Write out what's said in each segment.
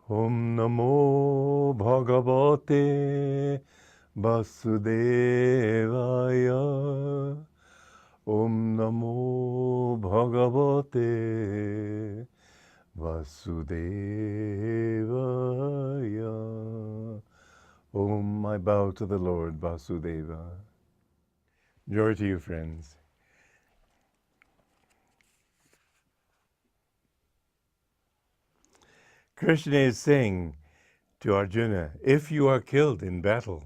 Om Namo Bhagavate Vasudevaya. Om Namo Bhagavate Vasudevaya. Om, I bow to the Lord Vasudeva. Joy to you, friends. Krishna is saying to Arjuna, if you are killed in battle,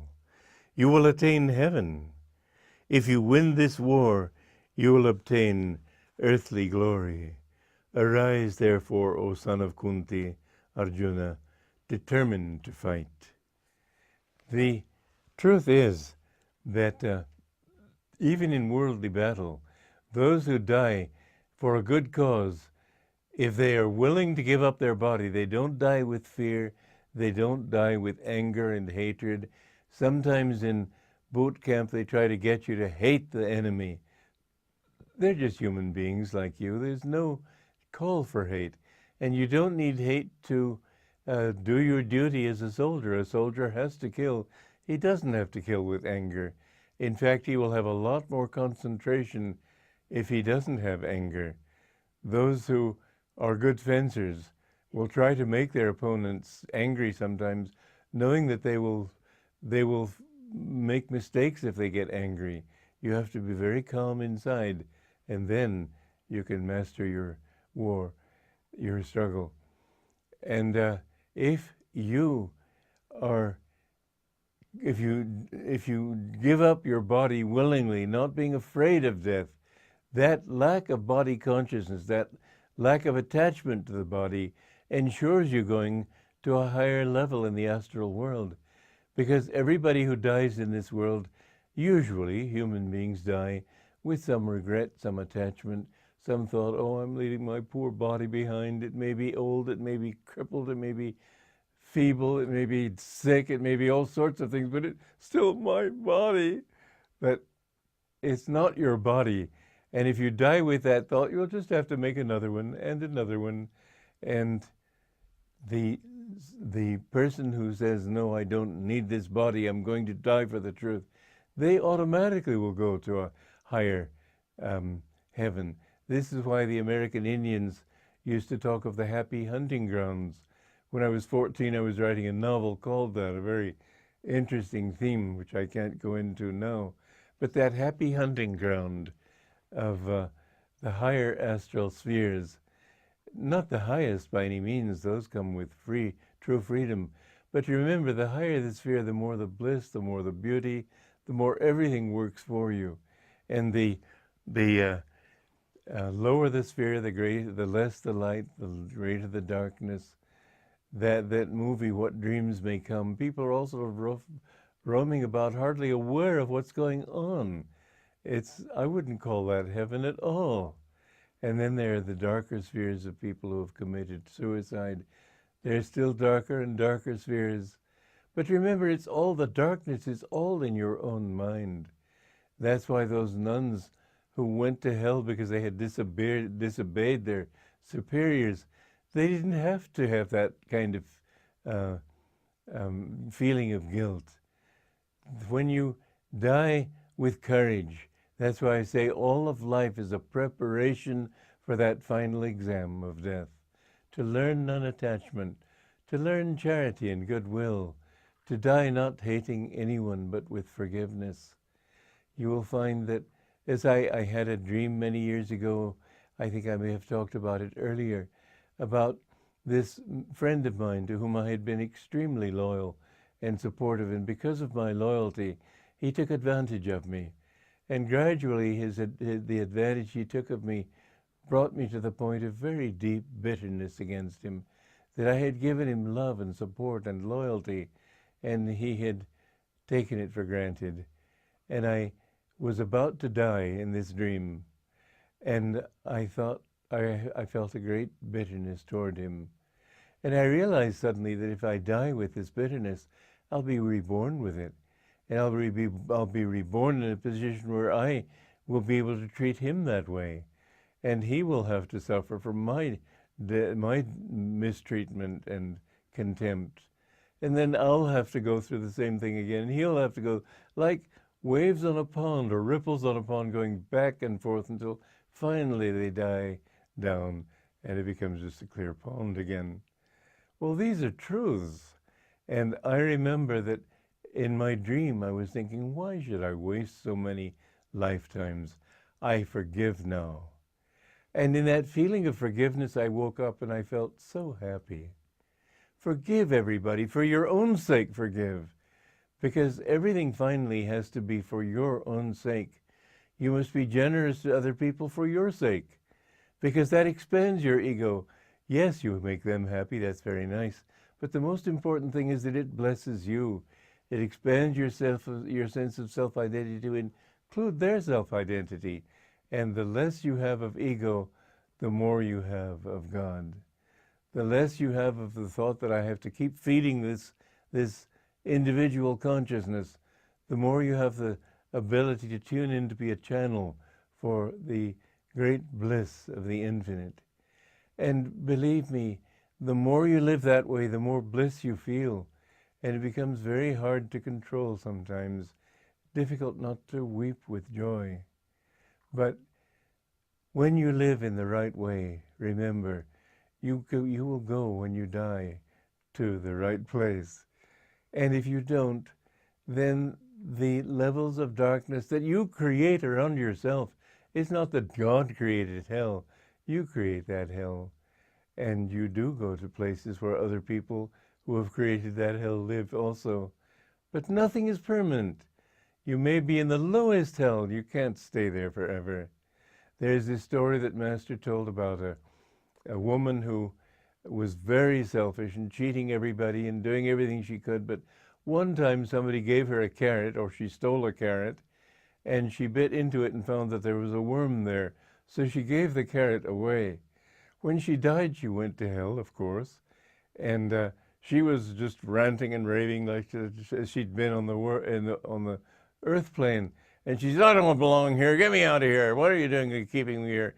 you will attain heaven. If you win this war, you will obtain earthly glory. Arise, therefore, O son of Kunti, Arjuna, determined to fight. The truth is that even in worldly battle, those who die for a good cause, if they are willing to give up their body, they don't die with fear, they don't die with anger and hatred. Sometimes in boot camp they try to get you to hate the enemy. They're just human beings like you. There's no call for hate. And you don't need hate to do your duty as a soldier. A soldier has to kill. He doesn't have to kill with anger. In fact, he will have a lot more concentration if he doesn't have anger. Those who are good fencers will try to make their opponents angry sometimes, knowing that they will make mistakes if they get angry. You have to be very calm inside, and then you can master your war, your struggle. And if you give up your body willingly, not being afraid of death, that lack of body consciousness, that lack of attachment to the body ensures you going to a higher level in the astral world. Because everybody who dies in this world, usually human beings die with some regret, some attachment, some thought, oh, I'm leaving my poor body behind. It may be old, it may be crippled, it may be feeble, it may be sick, it may be all sorts of things, but it's still my body. But it's not your body. And if you die with that thought, you'll just have to make another one and another one. And the person who says, no, I don't need this body, I'm going to die for the truth, they automatically will go to a higher heaven. This is why the American Indians used to talk of the happy hunting grounds. When I was 14, I was writing a novel called that, a very interesting theme, which I can't go into now. But that happy hunting ground of the higher astral spheres, not the highest by any means, those come with true freedom. But remember, the higher the sphere, the more the bliss, the more the beauty, the more everything works for you. And the lower the sphere, the less the light, the greater the darkness. That movie, What Dreams May Come, people are also roaming about, hardly aware of what's going on. I wouldn't call that heaven at all. And then there are the darker spheres of people who have committed suicide. There's still darker and darker spheres. But remember, it's all the darkness is all in your own mind. That's why those nuns who went to hell because they had disobeyed their superiors, they didn't have to have that kind of feeling of guilt. When you die with courage, that's why I say all of life is a preparation for that final exam of death. To learn non-attachment, to learn charity and goodwill, to die not hating anyone but with forgiveness. You will find that, as I had a dream many years ago, I think I may have talked about it earlier, about this friend of mine to whom I had been extremely loyal and supportive, and because of my loyalty, he took advantage of me. And gradually, the advantage he took of me brought me to the point of very deep bitterness against him, that I had given him love and support and loyalty, and he had taken it for granted. And I was about to die in this dream, and I thought, I felt a great bitterness toward him. And I realized suddenly that if I die with this bitterness, I'll be reborn with it. And I'll be reborn in a position where I will be able to treat him that way. And he will have to suffer from my mistreatment and contempt. And then I'll have to go through the same thing again. He'll have to go, like waves on a pond or ripples on a pond, going back and forth until finally they die down and it becomes just a clear pond again. Well, these are truths. And I remember that in my dream I was thinking, why should I waste so many lifetimes? I forgive now. And in that feeling of forgiveness, I woke up and I felt so happy. Forgive everybody. For your own sake, forgive. Because everything finally has to be for your own sake. You must be generous to other people for your sake, because that expands your ego. Yes, you make them happy. That's very nice. But the most important thing is that it blesses you. It expands your sense of self-identity to include their self-identity. And the less you have of ego, the more you have of God. The less you have of the thought that I have to keep feeding this individual consciousness, the more you have the ability to tune in to be a channel for the great bliss of the infinite. And believe me, the more you live that way, the more bliss you feel. And it becomes very hard to control sometimes, difficult not to weep with joy. But when you live in the right way, remember, you will go when you die to the right place. And if you don't, then the levels of darkness that you create around yourself, it's not that God created hell, you create that hell. And you do go to places where other people who have created that hell live also. But nothing is permanent. You may be in the lowest hell, you can't stay there forever. There's this story that Master told about a woman who was very selfish and cheating everybody and doing everything she could, but one time somebody gave her a carrot, or she stole a carrot, and she bit into it and found that there was a worm there, so she gave the carrot away. When she died, she went to hell, of course, and she was just ranting and raving like she'd been on the earth plane. And she said, "I don't belong here. Get me out of here. What are you doing keeping me here?"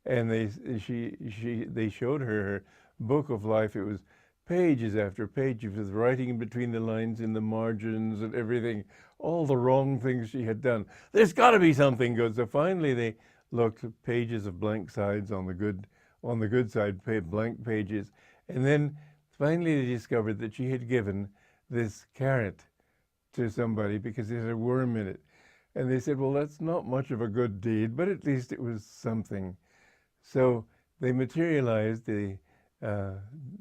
And they showed her book of life. It was pages after pages with writing in between the lines, in the margins and everything, all the wrong things she had done. There's got to be something good. So finally they looked at pages of blank sides on the good side, blank pages. And then finally they discovered that she had given this carrot to somebody because it had a worm in it. And they said, well, that's not much of a good deed, but at least it was something. So they materialized, the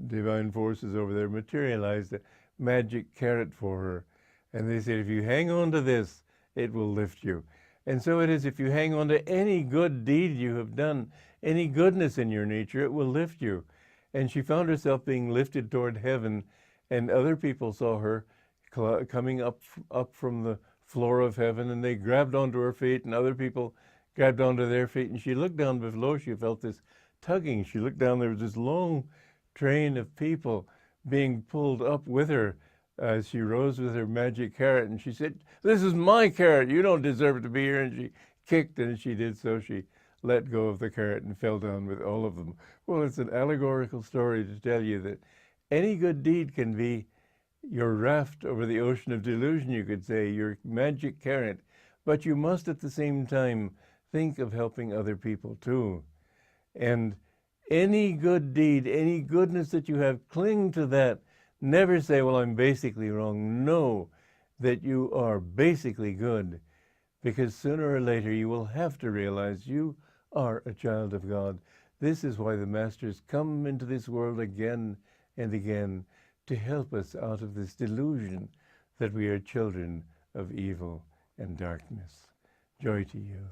divine forces over there materialized a magic carrot for her. And they said, if you hang on to this, it will lift you. And so it is, if you hang on to any good deed you have done, any goodness in your nature, it will lift you. And she found herself being lifted toward heaven, and other people saw her coming up from the floor of heaven, and they grabbed onto her feet, and other people grabbed onto their feet, and she looked down below. She felt this tugging. She looked down. There was this long train of people being pulled up with her as she rose with her magic carrot, and she said, "This is my carrot. You don't deserve to be here." And she kicked, and she did so. She let go of the carrot and fell down with all of them. Well, it's an allegorical story to tell you that any good deed can be your raft over the ocean of delusion, you could say, your magic carrot. But you must at the same time think of helping other people too. And any good deed, any goodness that you have, cling to that. Never say, well, I'm basically wrong. Know that you are basically good, because sooner or later you will have to realize you are a child of God. This is why the Masters come into this world again and again, to help us out of this delusion that we are children of evil and darkness. Joy to you.